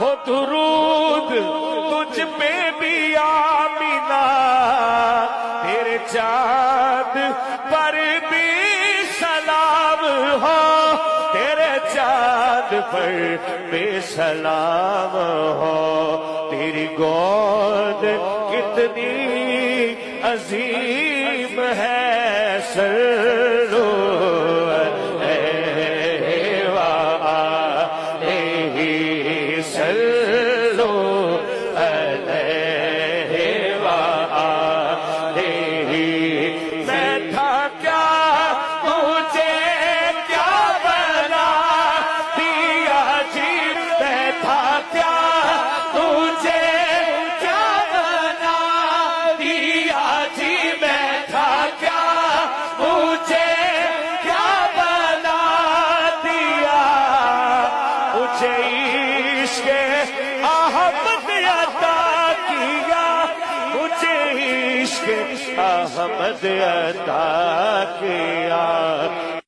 ہو درود تجھ پہ بھی آمینہ، تیرے چاند پر بھی سلام ہو، تیرے چاند پر بھی سلام ہو، تیری گود کتنی عظیم ہے، سرو احمد عطا کیا